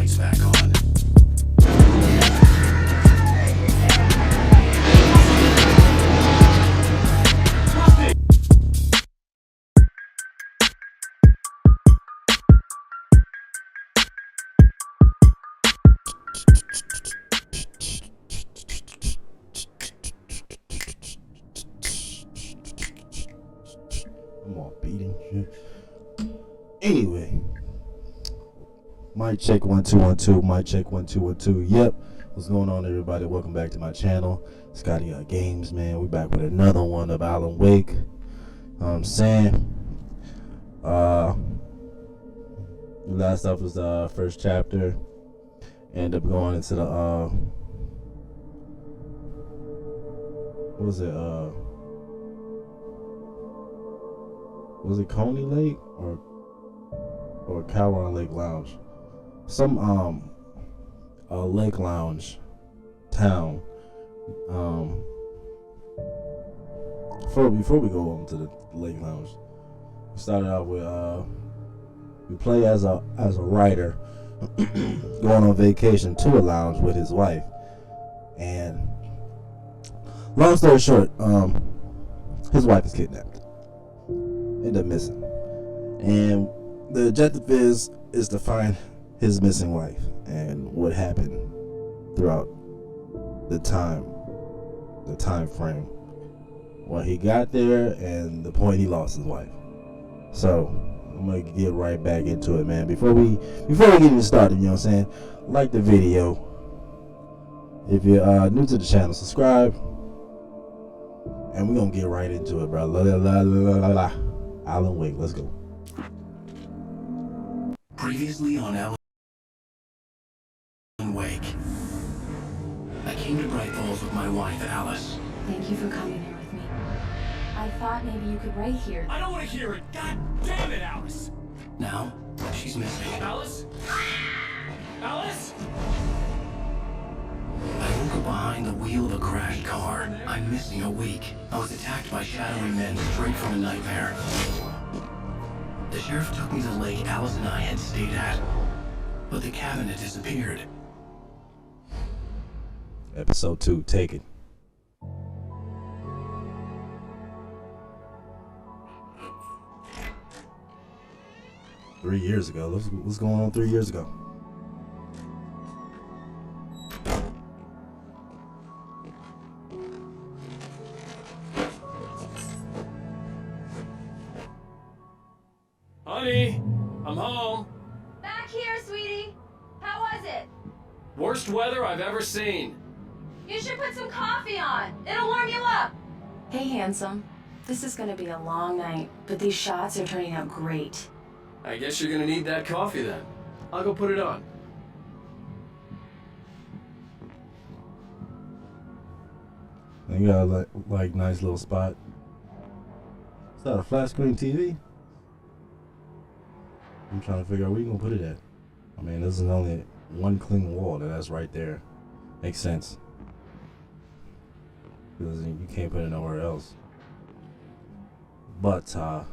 lights back on. I'm all beating shit. Anyway, mic check 1 2 1 2. Mic check 1 2 1 2. Yep. What's going on, everybody? Welcome back to my channel, Scotty Games, man. We back with another one of Alan Wake. I'm saying, last up was the first chapter. End up going into the what was it? Was it Coney Lake or Calhoun Lake Lounge? Some lake lounge town. Before we go on to the lake lounge, we started out with we play as a writer going on vacation to a lounge with his wife, and long story short, his wife is kidnapped, end up missing, and the objective is to find his missing wife and what happened throughout the time frame when he got there and the point he lost his wife. So I'm gonna get right back into it, man. Before we get even started, you know what I'm saying, like the video. If you're new to the channel, subscribe, and we're gonna get right into it, bro. Alan Wake, let's go. Previously on Alan Wake. I came to Bright Falls with my wife, Alice. Thank you for coming here with me. I thought maybe you could write here. I don't want to hear it. God damn it, Alice. Now, she's missing. Alice? Alice? I woke up behind the wheel of a crashed car. I'm missing a week. I was attacked by shadowy men straight from a nightmare. The sheriff took me to the lake Alice and I had stayed at, but the cabin had disappeared. Episode 2, take it. Three years ago. What's going on 3 years ago? Honey, I'm home. Back here, sweetie. How was it? Worst weather I've ever seen. You should put some coffee on. It'll warm you up. Hey, handsome. This is gonna be a long night, but these shots are turning out great. I guess you're gonna need that coffee then. I'll go put it on. You got a like nice little spot. Is that a flat screen TV? I'm trying to figure out where you gonna put it at. I mean, this is only one clean wall that's right there. Makes sense. Because you can't put it nowhere else. But oh,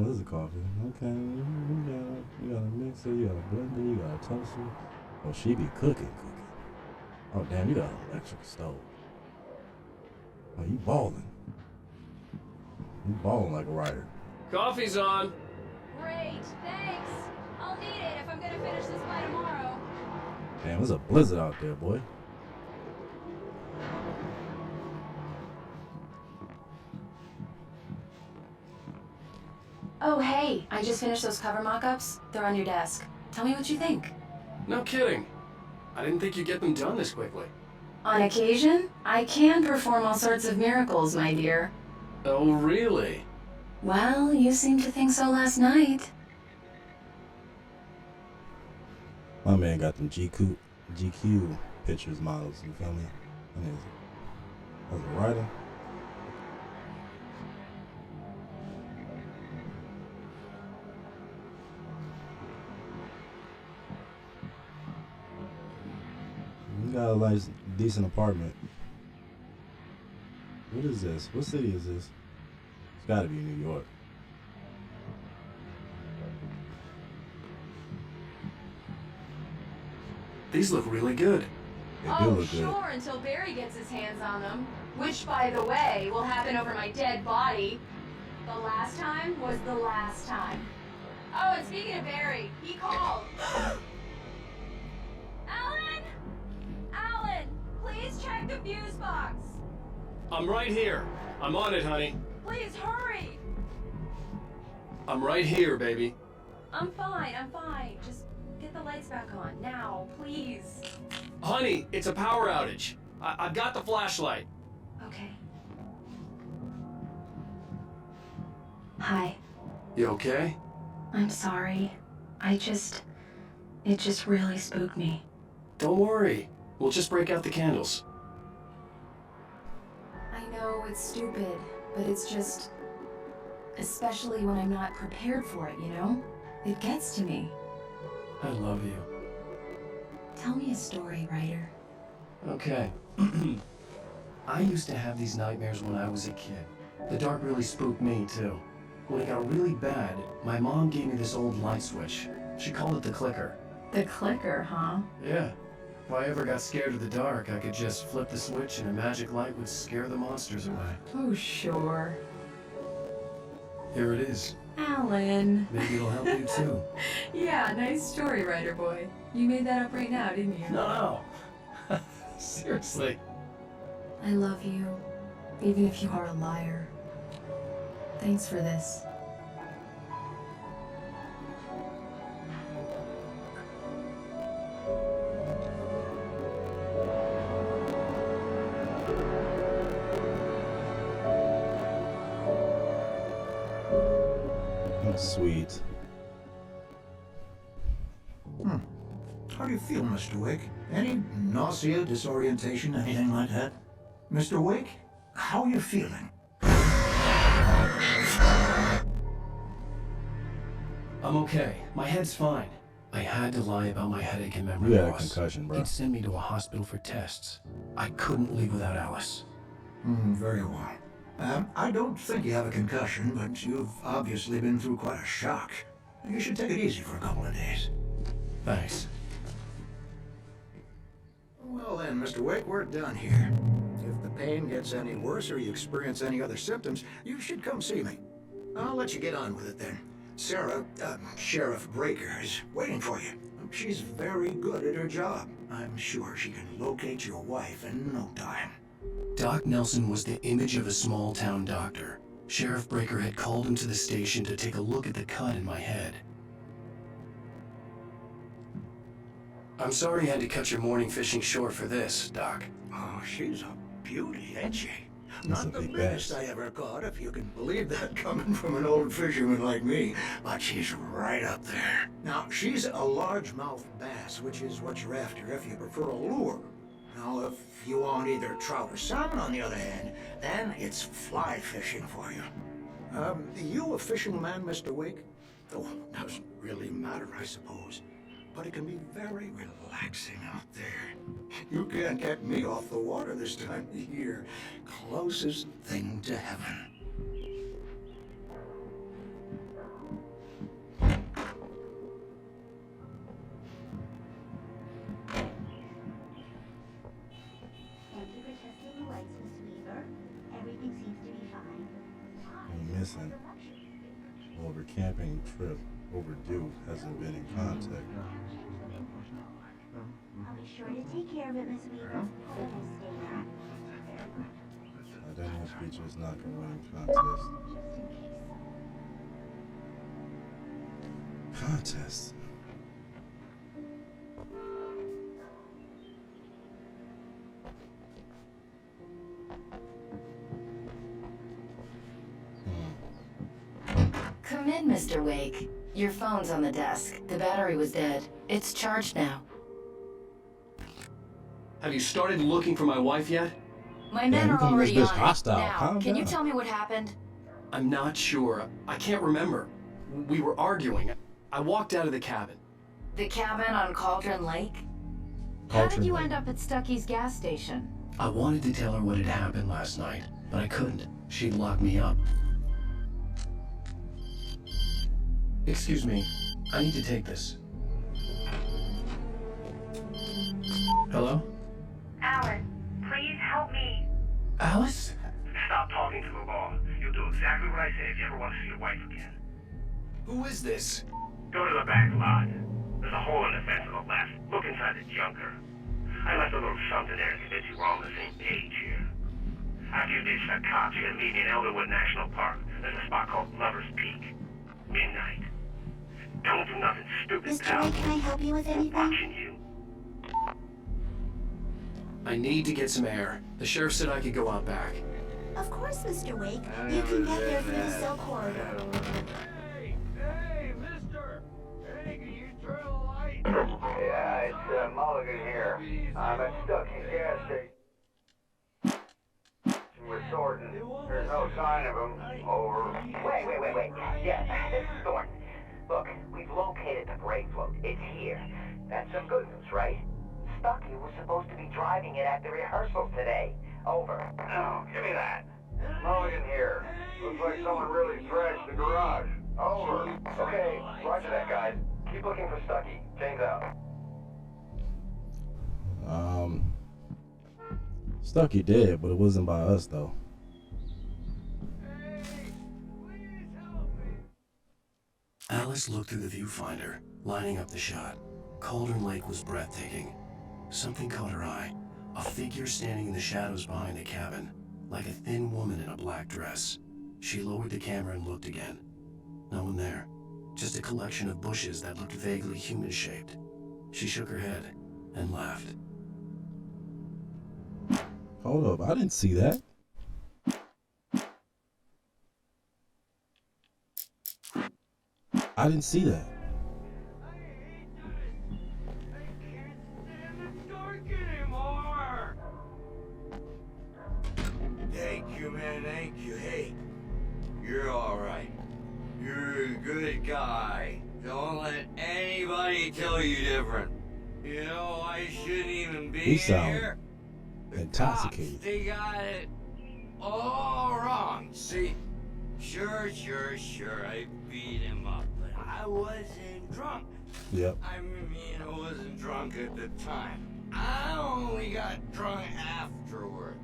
this is coffee. Okay, you got a mixer, you got a blender, you got a toaster. Oh, she be cooking. Oh damn, you got an electric stove. Oh, you balling. You balling like a writer. Coffee's on. Great, thanks. I'll need it if I'm gonna finish this by tomorrow. Damn, there's a blizzard out there, boy. Oh, hey, I just finished those cover mock-ups. They're on your desk. Tell me what you think. No kidding. I didn't think you'd get them done this quickly. On occasion, I can perform all sorts of miracles, my dear. Oh, really? Well, you seemed to think so last night. My man got them GQ pictures models, you feel me? As a writer. You got a nice, decent apartment. What is this? What city is this? It's gotta be New York. These look really good. They do Oh, look good. sure, until Barry gets his hands on them. Which, by the way, will happen over my dead body. The last time was the last time. Oh, and speaking of Barry, he called. Alan! Alan, please check the fuse box. I'm right here. I'm on it, honey. Please hurry. I'm right here, baby. I'm fine. Just get the lights back on now, please. Honey, it's a power outage. I've got the flashlight. Okay. Hi. You okay? I'm sorry. It just really spooked me. Don't worry. We'll just break out the candles. I know it's stupid, but it's just... Especially when I'm not prepared for it, you know? It gets to me. I love you. Tell me a story, writer. Okay. I used to have these nightmares when I was a kid. The dark really spooked me, too. When it got really bad, my mom gave me this old light switch. She called it the clicker. The clicker, huh? Yeah. If I ever got scared of the dark, I could just flip the switch and a magic light would scare the monsters away. Oh, sure. Here it is. Alan. Maybe it'll help you, too. Yeah, nice story, writer boy. You made that up right now, didn't you? No. Seriously. I love you, even if you are a liar. Thanks for this. That's sweet. How do you feel, Mr. Wick? Any nausea, disorientation, anything like that? Mr. Wick, how are you feeling? I'm okay. My head's fine. I had to lie about my headache and memory You had a loss. concussion, bro. He'd send me to a hospital for tests. I couldn't leave without Alice. Very well. I don't think you have a concussion, but you've obviously been through quite a shock. You should take it easy for a couple of days. Thanks. Well then, Mr. Wick, we're done here. If the pain gets any worse or you experience any other symptoms, you should come see me. I'll let you get on with it then. Sarah, Sheriff Breaker, is waiting for you. She's very good at her job. I'm sure she can locate your wife in no time. Doc Nelson was the image of a small-town doctor. Sheriff Breaker had called him to the station to take a look at the cut in my head. I'm sorry you had to cut your morning fishing short for this, Doc. Oh, she's a beauty, ain't she? That's Not a the big biggest bass. I ever caught, if you can believe that coming from an old fisherman like me, but she's right up there. Now, she's a largemouth bass, which is what you're after if you prefer a lure. Now, if you want either trout or salmon, on the other hand, then it's fly fishing for you. You a fishing man, Mr. Wake? Oh, doesn't really matter, I suppose. But it can be very relaxing out there. You can't get me off the water this time of year. Closest thing to heaven. Thank you for testing the lights, Miss Weaver. Everything seems to be fine. I'm missing. Over camping trip overdue. Hasn't been in contact. I'll be sure to take care of it, Miss Weaver. Have a nice day now. Identity features not gonna win contest. Contest. Come in, Mr. Wake. Your phone's on the desk. The battery was dead. It's charged now. Have you started looking for my wife yet? My men you are come this already bitch on hostile. it. Now, Calm can you down. tell me what happened? I'm not sure. I can't remember. We were arguing. I walked out of the cabin. The cabin on Cauldron Lake? How Cauldron did you Lake. end up at Stucky's gas station? I wanted to tell her what had happened last night, but I couldn't. She'd lock me up. Excuse me. I need to take this. Hello? Alice, please help me. Alice? Stop talking to the law. You'll do exactly what I say if you ever want to see your wife again. Who is this? Go to the back lot. There's a hole in the fence on the left. Look inside the junker. I left a little something there to convince you we're all on the same page here. After you ditch the cops, you're gonna meet me in Elderwood National Park. There's a spot called Lover's Peak. Midnight. Don't do nothing stupid, Mr. pal. White, can I help you with I'm anything? watching you. I need to get some air. The sheriff said I could go out back. Of course, Mr. Wake. You can get there through the cell corridor. Hey, mister! Hey, can you turn the light? Yeah, it's Mulligan here. I'm at Stucky's gas station. We're sorting. There's no sign of him. Over. Wait. Yeah, this is Thornton. Look, we've located the brake float. It's here. That's some good news, right? Stucky was supposed to be driving it at the rehearsal today. Over. No, give me that. Mulligan here. Looks like someone really trashed the garage. Over. Okay, roger that, guys. Keep looking for Stucky. James out. Stucky dead, but it wasn't by us though. Alice looked through the viewfinder, lining up the shot. Cauldron Lake was breathtaking. Something caught her eye. A figure standing in the shadows behind the cabin, like a thin woman in a black dress. She lowered the camera and looked again. No one there. Just a collection of bushes that looked vaguely human-shaped. She shook her head and laughed. Hold up, I didn't see that. I didn't see that. Thank you, man, thank you. Hey, you're alright. You're a good guy. Don't let anybody tell you different. You know, I shouldn't even be He sound here. The intoxicated. cops, they got it all wrong. See, sure, I beat him up, but I wasn't drunk. Yep. I mean, I wasn't drunk at the time. I only got drunk afterward.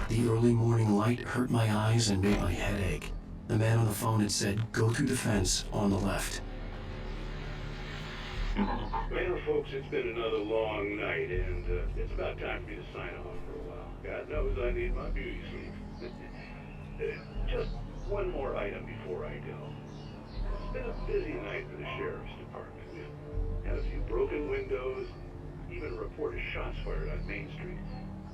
The early morning light hurt my eyes and made my head ache. The man on the phone had said, "Go through the fence on the left." Well, folks, it's been another long night, and it's about time for me to sign off for a while. God knows I need my beauty sleep. Just one more item before I go. It's been a busy night for the sheriff's department. We've had a few broken windows, even a report of shots fired on Main Street.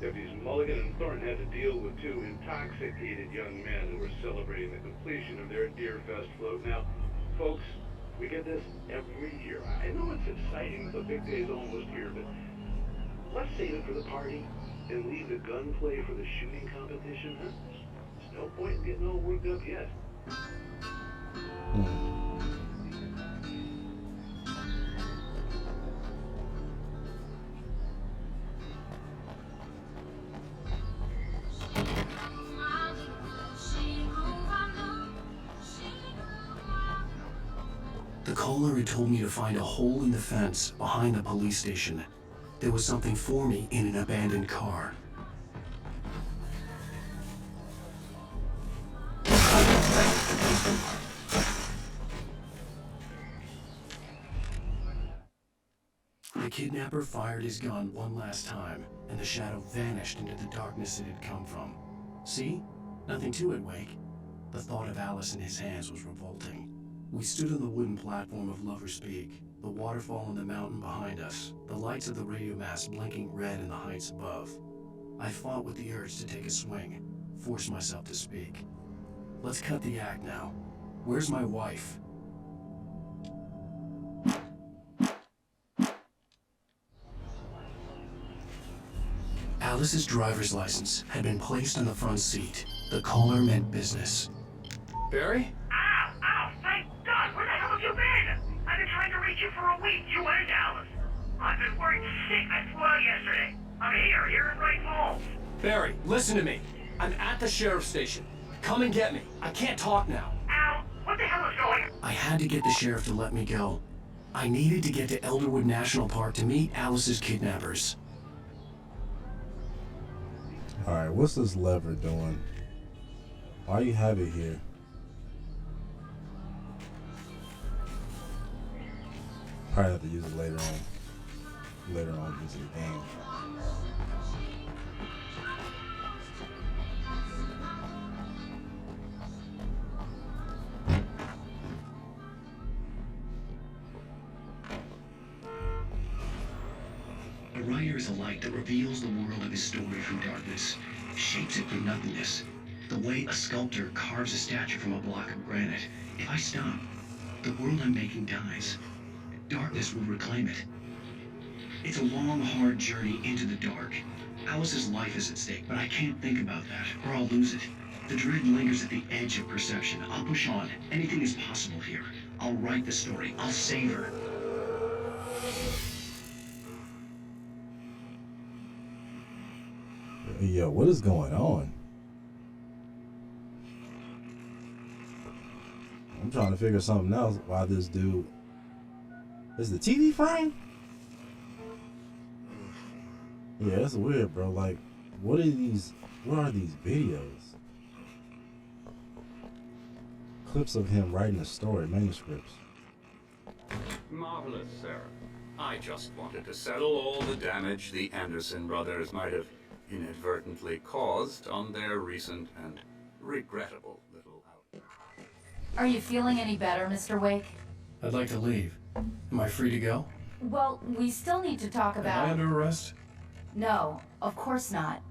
Deputies Mulligan and Thornton had to deal with two intoxicated young men who were celebrating the completion of their Deer Fest float. Now, folks, we get this every year. I know it's exciting, the big day's almost here, but let's save it for the party and leave the gunplay for the shooting competition, huh? There's no point in getting all worked up yet. The caller had told me to find a hole in the fence behind the police station. There was something for me in an abandoned car. The kidnapper fired his gun one last time, and the shadow vanished into the darkness it had come from. See? Nothing to it, Wake. The thought of Alice in his hands was revolting. We stood on the wooden platform of Lover's Peak, the waterfall on the mountain behind us, the lights of the radio mast blinking red in the heights above. I fought with the urge to take a swing, forced myself to speak. Let's cut the act now. Where's my wife? Alice's driver's license had been placed on the front seat. The caller meant business. Barry? Ow! Thank God! Where the hell have you been? I've been trying to reach you for a week, you and Alice. I've been worried sick. I flew out yesterday. I'm here in Bright Falls. Barry, listen to me. I'm at the sheriff's station. Come and get me. I can't talk now. Al, what the hell is going on? I had to get the sheriff to let me go. I needed to get to Elderwood National Park to meet Alice's kidnappers. Alright, what's this lever doing? Why you have it here? Probably have to use it later on. Later on in the game. A writer is a light that reveals the world of his story from darkness, shapes it from nothingness. The way a sculptor carves a statue from a block of granite. If I stop, the world I'm making dies. Darkness will reclaim it. It's a long, hard journey into the dark. Alice's life is at stake, but I can't think about that, or I'll lose it. The dread lingers at the edge of perception. I'll push on. Anything is possible here. I'll write the story. I'll save her. Yo, what is going on? I'm trying to figure something else. Why this dude is the TV frame? Yeah, that's weird, bro. Like, what are these videos? Clips of him writing a story, manuscripts. Marvelous, Sarah. I just wanted to settle all the damage the Anderson brothers might have inadvertently caused on their recent and regrettable little out. Are you feeling any better, Mr. Wake? I'd like to leave. Am I free to go? Well, we still need to talk about... Am I under arrest? No, of course not.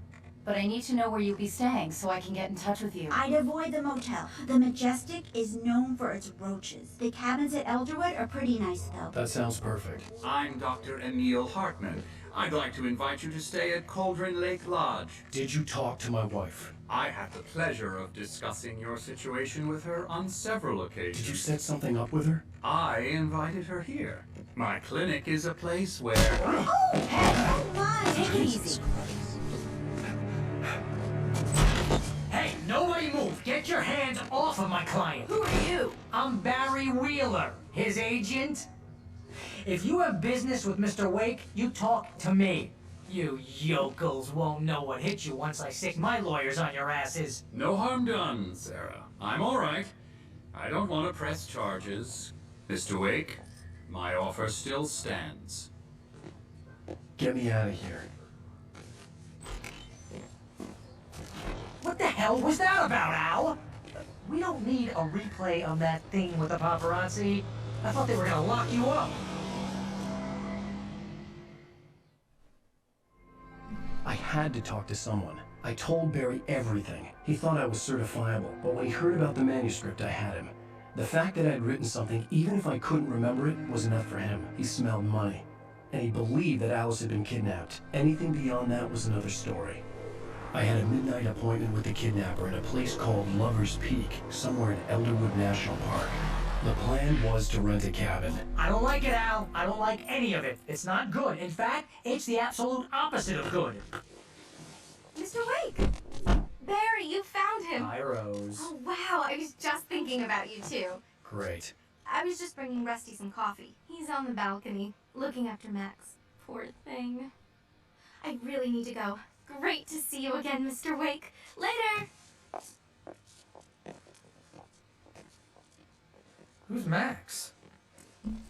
But I need to know where you'll be staying so I can get in touch with you. I'd avoid the motel. The Majestic is known for its roaches. The cabins at Elderwood are pretty nice, though. That sounds perfect. I'm Dr. Emil Hartman. I'd like to invite you to stay at Cauldron Lake Lodge. Did you talk to my wife? I had the pleasure of discussing your situation with her on several occasions. Did you set something up with her? I invited her here. My clinic is a place where... Oh, come on! Take it easy. Hey, nobody move! Get your hands off of my client! Who are you? I'm Barry Wheeler, his agent. If you have business with Mr. Wake, you talk to me. You yokels won't know what hit you once I stick my lawyers on your asses. No harm done, Sarah. I'm all right. I don't want to press charges. Mr. Wake, my offer still stands. Get me out of here. What the hell was that about, Al? We don't need a replay of that thing with the paparazzi. I thought they were gonna lock you up. I had to talk to someone. I told Barry everything. He thought I was certifiable, but when he heard about the manuscript, I had him. The fact that I'd written something, even if I couldn't remember it, was enough for him. He smelled money. And he believed that Alice had been kidnapped. Anything beyond that was another story. I had a midnight appointment with the kidnapper at a place called Lover's Peak, somewhere in Elderwood National Park. The plan was to rent a cabin. I don't like it, Al. I don't like any of it. It's not good. In fact, it's the absolute opposite of good. Mr. Wake! Barry, you found him! Hi, Rose. Oh, wow, I was just thinking about you, too. Great. I was just bringing Rusty some coffee. He's on the balcony, looking after Max. Poor thing. I really need to go. Great to see you again, Mr. Wake. Later! Who's Max?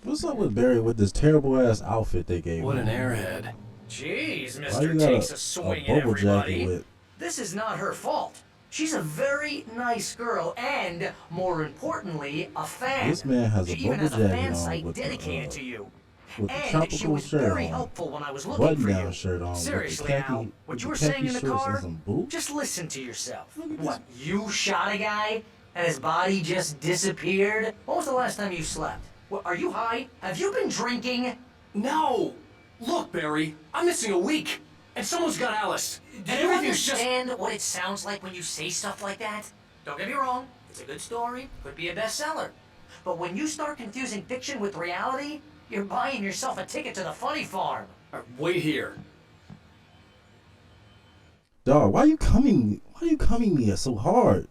What's up with Barry with this terrible ass outfit they gave him? What an airhead. Jeez, Why you Mr. got Takes a swing at bubble jacket everybody. with? This is not her fault. She's a very nice girl and, more importantly, a fan. This man has a she even bubble has a fan jacket on site with dedicated to you. with the And she tropical was shirt very on, helpful when I was looking for button-down you. shirt on, Seriously, with the khaki, Al, what with you the were saying khaki in the shorts car, and some boots. just listen to yourself. Look at What, you shot a guy and his body just disappeared? When was the last time you slept? What, are you high? Have you been drinking? No! Look, Barry, I'm missing a week, and someone's got Alice. Do And you everything's just... understand what it sounds like when you say stuff like that? Don't get me wrong, it's a good story, could be a bestseller. But when you start confusing fiction with reality, you're buying yourself a ticket to the funny farm. Wait here. Dog, why you coming me so hard?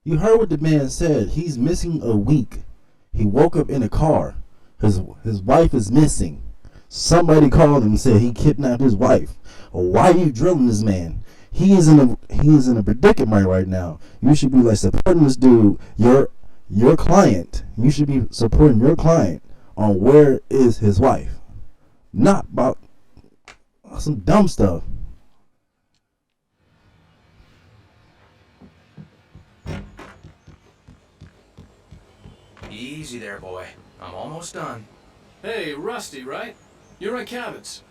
You heard what the man said. He's missing a week. He woke up in a car. His wife is missing. Somebody called him and said he kidnapped his wife. Why are you drilling this man? He is in a predicament right now. You should be like supporting this dude, your client. You should be supporting your client on where is his wife, not about some dumb stuff. Easy there, boy. I'm almost done. Hey, Rusty, right? You're at Cabot's.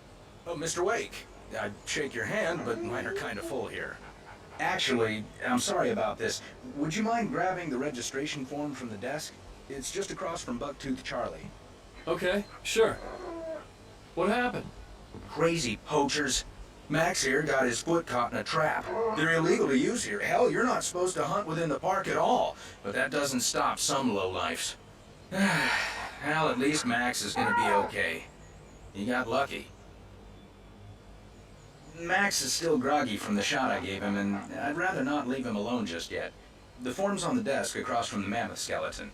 Oh, Mr. Wake. I'd shake your hand, but mine are kind of full here. Actually, I'm sorry about this. Would you mind grabbing the registration form from the desk? It's just across from Bucktooth Charlie. Okay, sure. What happened? Crazy poachers. Max here got his foot caught in a trap. They're illegal to use here. Hell, you're not supposed to hunt within the park at all. But that doesn't stop some lowlifes. Well, at least Max is gonna be okay. He got lucky. Max is still groggy from the shot I gave him, and I'd rather not leave him alone just yet. The form's on the desk across from the mammoth skeleton.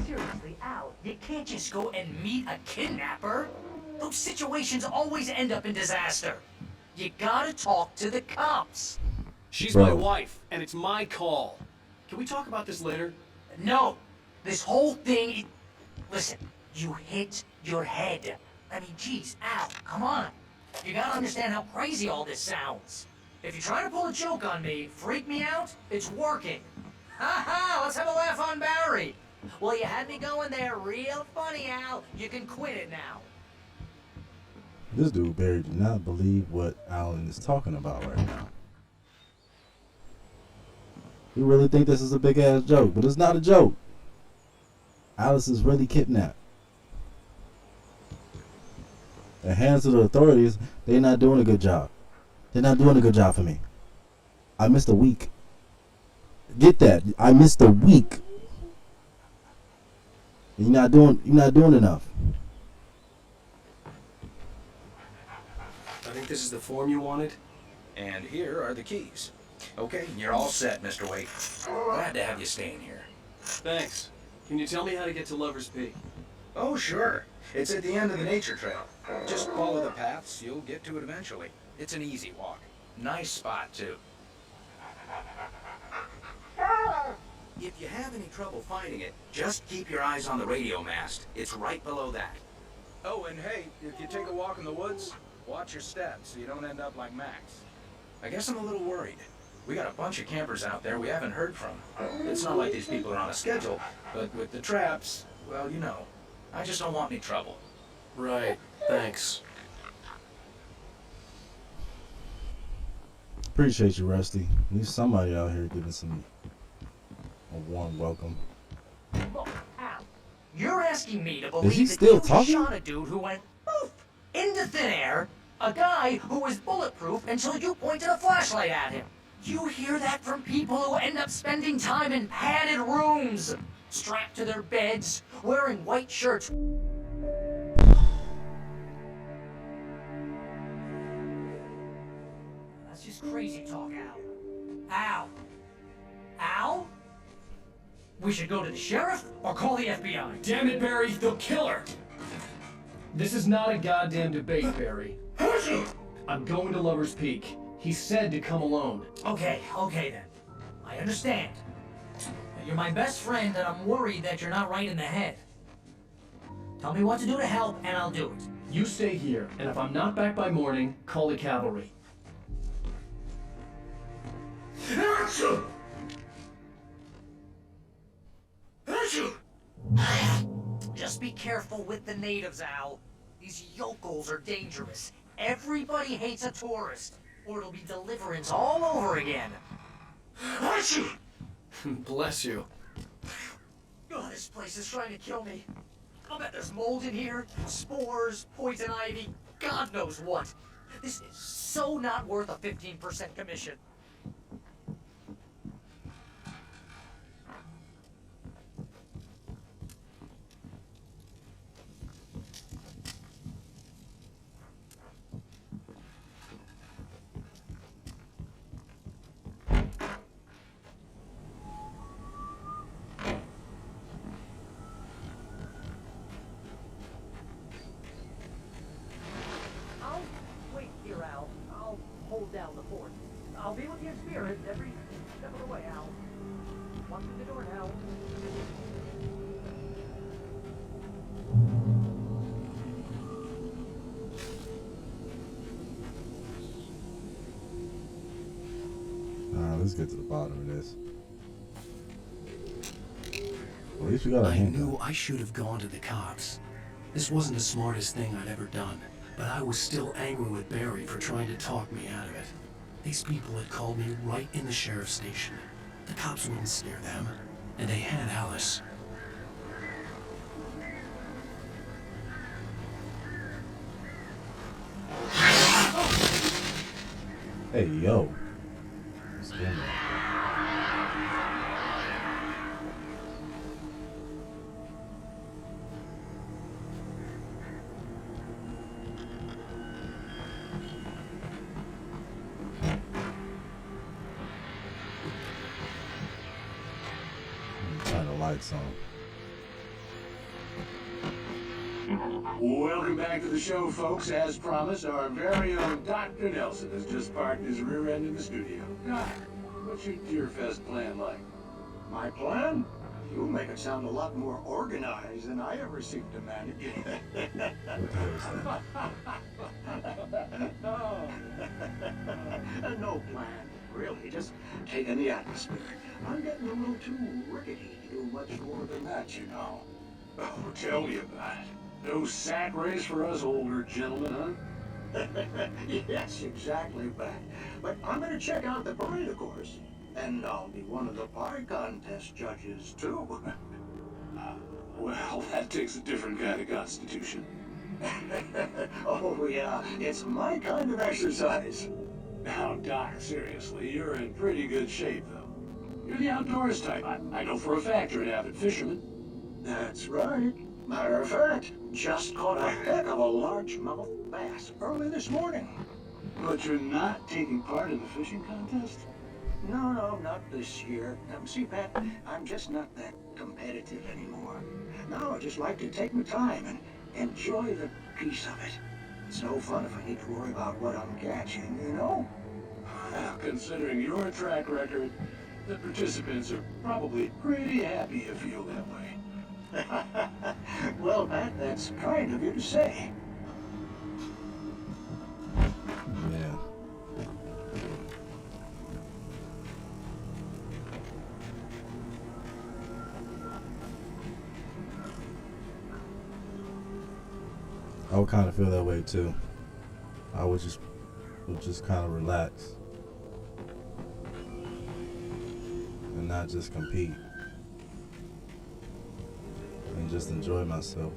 Seriously, Al, you can't just go and meet a kidnapper. Those situations always end up in disaster. You gotta talk to the cops. She's Bro. my wife, and it's my call. Can we talk about this later? No, this whole thing... Listen, you hit your head. I mean, geez, Al, come on. You gotta understand how crazy all this sounds. If you're trying to pull a joke on me, freak me out, it's working. Ha ha, let's have a laugh on Barry. Well, you had me going there real funny, Al. You can quit it now. This dude Barry did not believe what Alan is talking about right now. You really think this is a big ass joke, but it's not a joke. Alice is really kidnapped. The hands of the authorities, they're not doing a good job. They're not doing a good job for me. I missed a week. Get that? I missed a week. You're not doing enough. I think this is the form you wanted. And here are the keys. Okay, you're all set, Mr. Wake. Glad to have you staying here. Thanks. Can you tell me how to get to Lover's Peak? Oh, sure. It's at the end of the nature trail. Just follow the paths, you'll get to it eventually. It's an easy walk. Nice spot, too. If you have any trouble finding it, just keep your eyes on the radio mast. It's right below that. Oh, and hey, if you take a walk in the woods, watch your steps so you don't end up like Max. I guess I'm a little worried. We got a bunch of campers out there we haven't heard from. It's not like these people are on a schedule, but with the traps, well, you know, I just don't want any trouble. Right, thanks. Appreciate you, Rusty. At least somebody out here giving a warm welcome. Look, Al, you're asking me to Is believe he that still you talking? shot a dude who went poof into thin air, a guy who was bulletproof until you pointed a flashlight at him. You hear that from people who end up spending time in padded rooms, strapped to their beds, wearing white shirts. That's just crazy talk, Al. Al? Al? We should go to the sheriff or call the FBI. Damn it, Barry, they'll kill her! This is not a goddamn debate, Barry. I'm going to Lover's Peak. He said to come alone. Okay then. I understand. You're my best friend, and I'm worried that you're not right in the head. Tell me what to do to help, and I'll do it. You stay here, and if I'm not back by morning, call the cavalry. Just be careful with the natives, Al. These yokels are dangerous. Everybody hates a tourist, or it'll be deliverance all over again. Bless you. Oh, this place is trying to kill me. I'll bet there's mold in here, spores, poison ivy, God knows what. This is so not worth a 15% commission. hold down the fort. I'll be with you in spirit every step of the way, Al. Walk through the door now. Let's get to the bottom of this. At least we got a I hint. knew I should have gone to the cops. This wasn't the smartest thing I'd ever done, but I was still angry with Barry for trying to talk me out of it. These people had called me right in the sheriff's station. The cops wouldn't scare them, and they had Alice. Hey, yo. What's going on? Turn the lights on. Welcome back to the show, folks. As promised, our very own Dr. Nelson has just parked his rear end in the studio. Doc, what's your Deer Fest plan like? My plan? You make it sound a lot more organized than I ever seem to manage. No plan, really. Just taking the atmosphere. I'm getting a little too rickety to do much more than that, you know. Oh, tell me about it. No sack race for us older gentlemen, huh? Yes, exactly, Pat. But I'm gonna check out the parade, of course. And I'll be one of the pie contest judges, too. Well, that takes a different kind of constitution. Oh, yeah, it's my kind of exercise. Now, Doc, seriously, you're in pretty good shape, though. You're the outdoors type. I know for a fact you're an avid fisherman. That's right. Matter of fact, just caught a heck of a largemouth bass early this morning. But you're not taking part in the fishing contest? No, not this year. See, Pat, I'm just not that competitive anymore. Now I just like to take my time and enjoy the piece of it. It's no fun if I need to worry about what I'm catching, you know? Well, considering your track record, the participants are probably pretty happy you feel that way. Well, Pat, that's kind of you to say. Yeah. I would kind of feel that way too. I would just kind of relax and not just compete and just enjoy myself.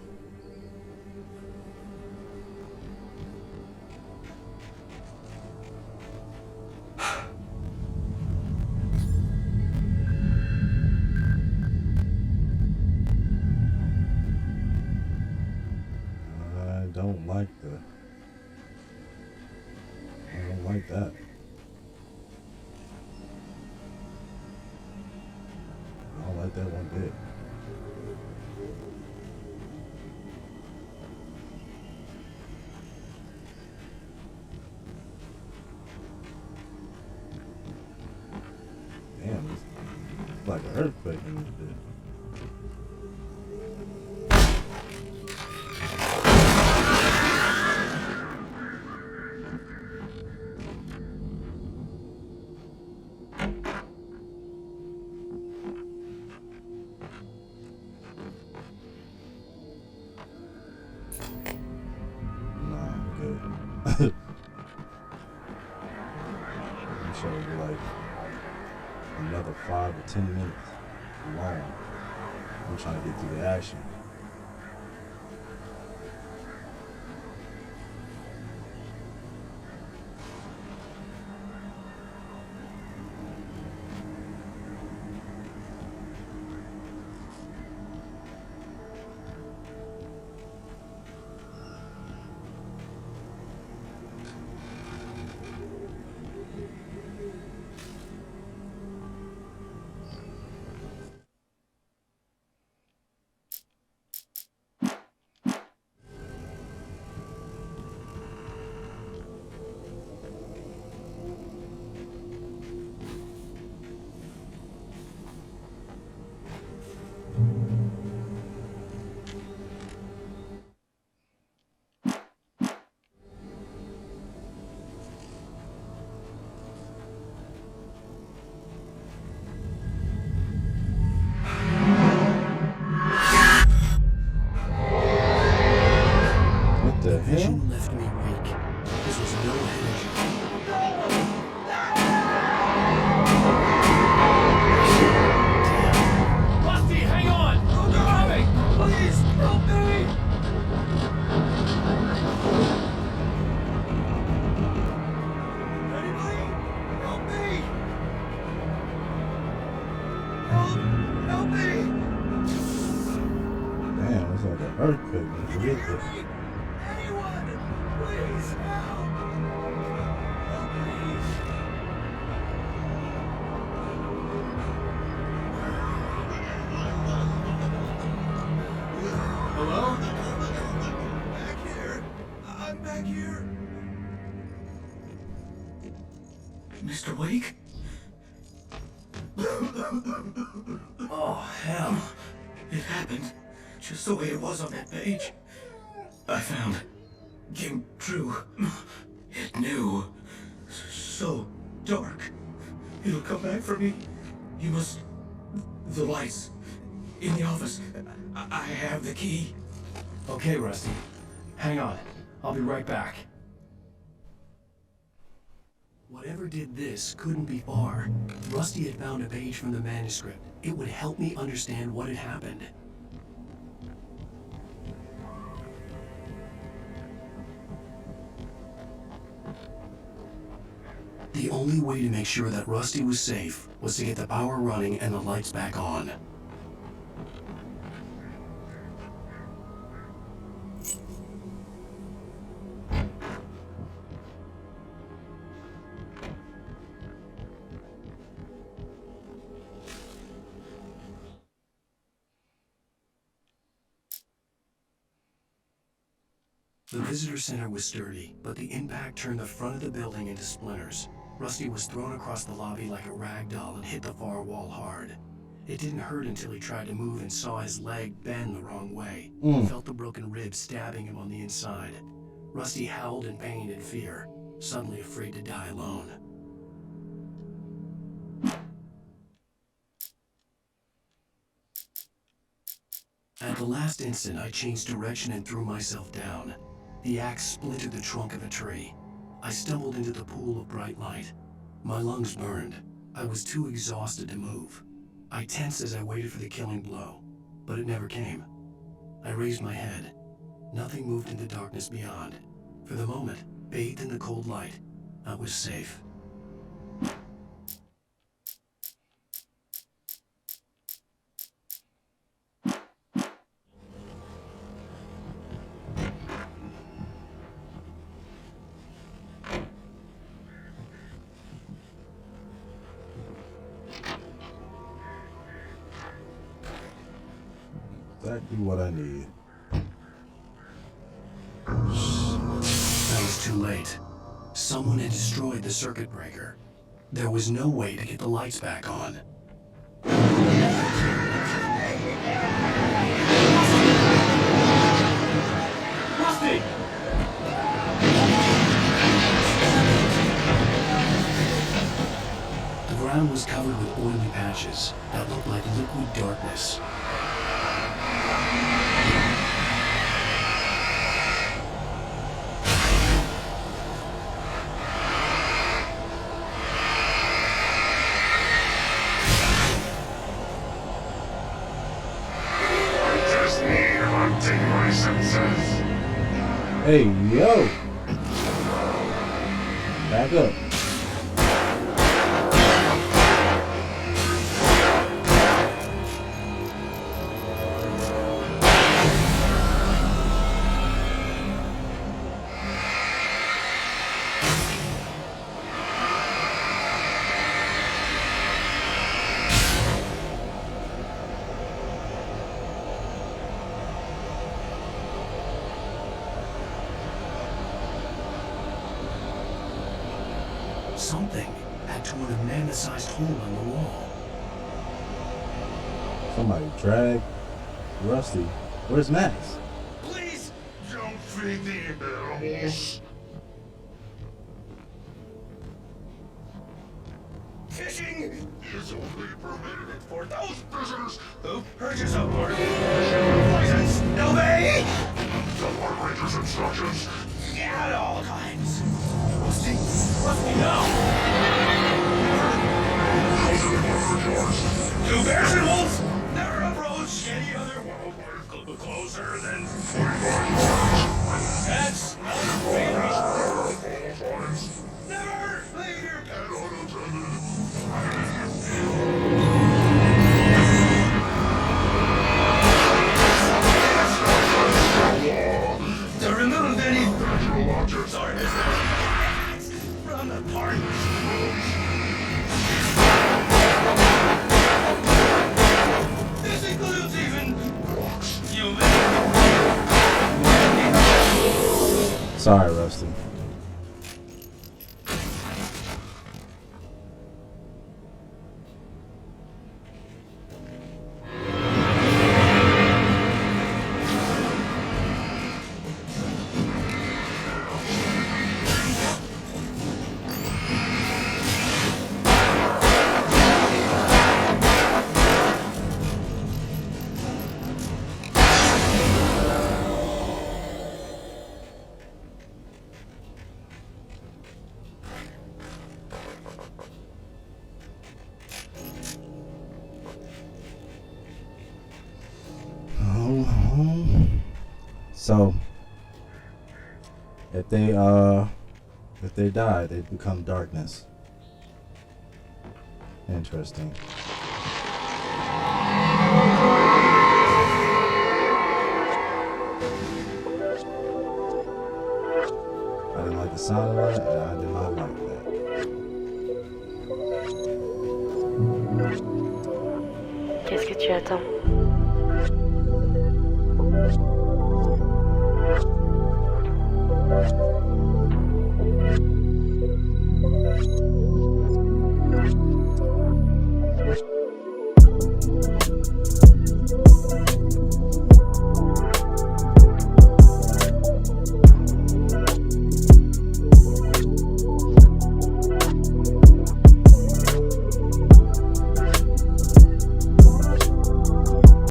I don't like that. I don't like that one bit. Damn, it's like an earthquake in this bit. I'm sure it'll be like another 5 to 10 minutes long. I'm trying to get through the action. earthquake when it hit it. Anyone, please help! Hello? Back here. I'm back here. Mr. Wake? Oh, hell. It happened just the way it was on that page. I found. Came true. It knew. So dark. It'll come back for me. You must... The lights. In the office. I have the key. Okay, Rusty. Hang on. I'll be right back. Whatever did this couldn't be far. Rusty had found a page from the manuscript. It would help me understand what had happened. The only way to make sure that Rusty was safe was to get the power running and the lights back on. The visitor center was sturdy, but the impact turned the front of the building into splinters. Rusty was thrown across the lobby like a rag doll and hit the far wall hard. It didn't hurt until he tried to move and saw his leg bend the wrong way. He felt the broken ribs stabbing him on the inside. Rusty howled in pain and fear, suddenly afraid to die alone. At the last instant, I changed direction and threw myself down. The axe splintered the trunk of a tree. I stumbled into the pool of bright light. My lungs burned. I was too exhausted to move. I tensed as I waited for the killing blow, but it never came. I raised my head. Nothing moved in the darkness beyond. For the moment, bathed in the cold light, I was safe. Exactly what I need. That was too late. Someone had destroyed the circuit breaker. There was no way to get the lights back on. Rusty! The ground was covered with oily patches that looked like liquid darkness. Hey, yo! Back up. Something had torn a man-sized hole in the wall. Somebody dragged Rusty. Where's Max? Please don't feed the animals. Fishing is only permitted for those prisoners who purchase a board license. Obey the Park Ranger's instructions at all times. Rusty, no! To bears and wolves, never approach any other wildlife closer than 45 yards. That's not very reasonable. Never leave your pet unattended. Sorry, Rusty. So if they die, they become darkness. Interesting. I didn't like the sound of that, and I did not like that. Qu'est-ce que tu attends?